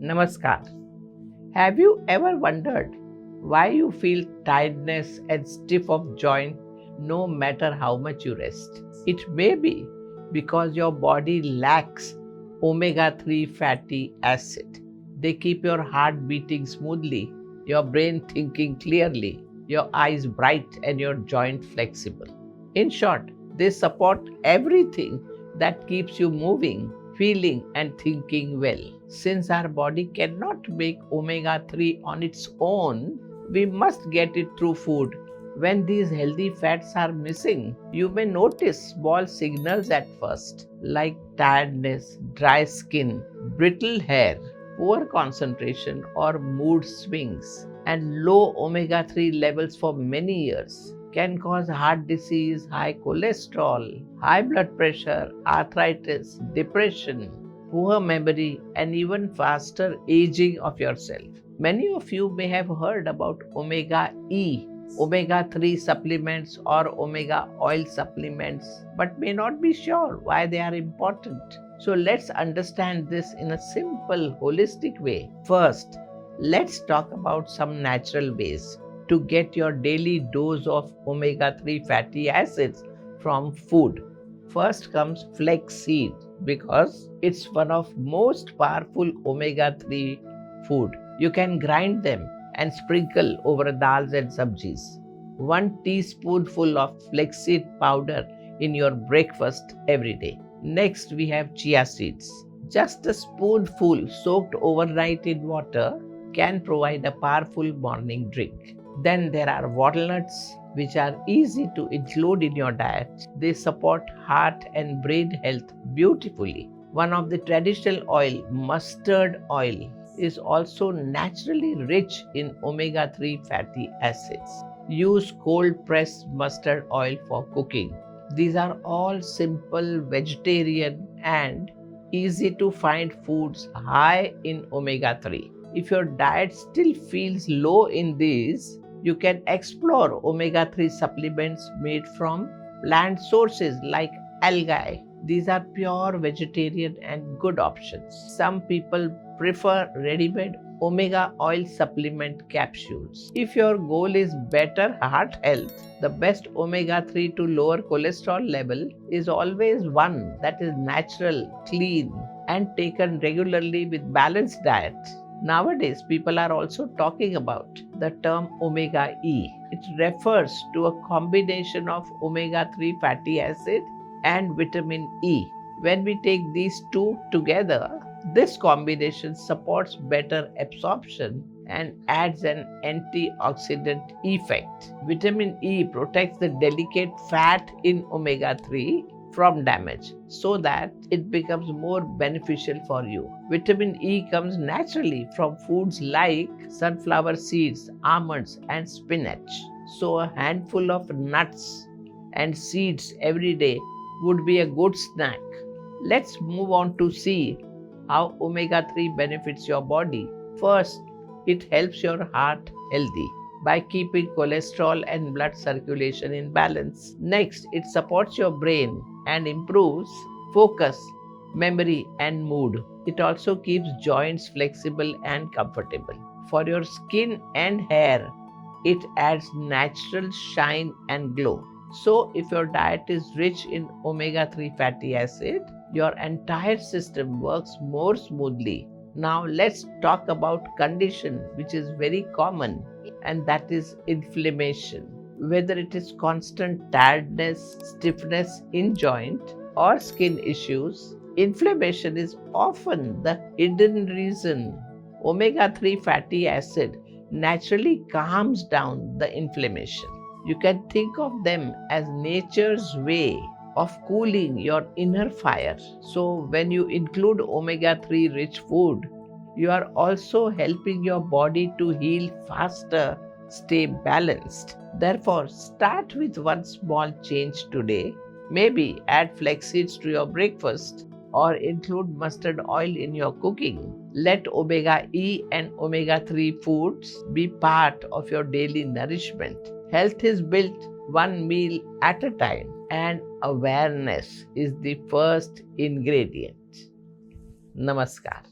Namaskar. Have you ever wondered why you feel tiredness and stiff of joint no matter how much you rest? It may be because your body lacks omega-3 fatty acid. They keep your heart beating smoothly, your brain thinking clearly, your eyes bright, and your joint flexible. In short, they support everything that keeps you moving, feeling, and thinking well. Since our body cannot make omega 3 on its own, we must get it through food. When these healthy fats are missing, you may notice small signals at first, like tiredness, dry skin, brittle hair, poor concentration, or mood swings. And low omega 3 levels for many years can cause heart disease, high cholesterol, high blood pressure, arthritis, depression, poor memory, and even faster aging of your cells. Many of you may have heard about omega E, omega 3 supplements, or omega oil supplements, but may not be sure why they are important. So let's understand this in a simple, holistic way. First, let's talk about some natural ways to get your daily dose of omega 3 fatty acids from food. First comes flaxseed because it's one of most powerful omega 3 food. You can grind them and sprinkle over dals and sabjis. 1 teaspoonful of flaxseed powder in your breakfast every day. Next, we have chia seeds. Just a spoonful soaked overnight in water can provide a powerful morning drink. Then there are walnuts, which are easy to include in your diet. They support heart and brain health beautifully. One of the traditional oil, mustard oil, is also naturally rich in omega-3 fatty acids. Use cold-pressed mustard oil for cooking. These are all simple, vegetarian, and easy to find foods high in omega-3. If your diet still feels low in these, you can explore omega-3 supplements made from plant sources like algae. These are pure vegetarian and good options. Some people prefer ready-made omega oil supplement capsules. If your goal is better heart health, the best omega-3 to lower cholesterol level is always one that is natural, clean, and taken regularly with balanced diet. Nowadays, people are also talking about the term omega E. It refers to a combination of omega 3 fatty acid and vitamin E. When we take these two together, this combination supports better absorption and adds an antioxidant effect. Vitamin E protects the delicate fat in omega 3 from damage so that it becomes more beneficial for you. Vitamin E comes naturally from foods like sunflower seeds, almonds, and spinach. So a handful of nuts and seeds every day would be a good snack. Let's move on to see how omega-3 benefits your body. First, it helps your heart healthy by keeping cholesterol and blood circulation in balance. Next, it supports your brain and improves focus, memory, and mood. It also keeps joints flexible and comfortable. For your skin and hair, it adds natural shine and glow. So, if your diet is rich in omega-3 fatty acid, your entire system works more smoothly. Now, let's talk about condition which is very common, and that is inflammation. Whether it is constant tiredness, stiffness in joint, or skin issues, inflammation is often the hidden reason. Omega-3 fatty acid naturally calms down the inflammation. You can think of them as nature's way of cooling your inner fire. So when you include omega-3 rich food, you are also helping your body to heal faster, stay balanced. Therefore, start with one small change today. Maybe add flax seeds to your breakfast or include mustard oil in your cooking. Let omega E and omega 3 foods be part of your daily nourishment. Health is built one meal at a time, and awareness is the first ingredient. Namaskar.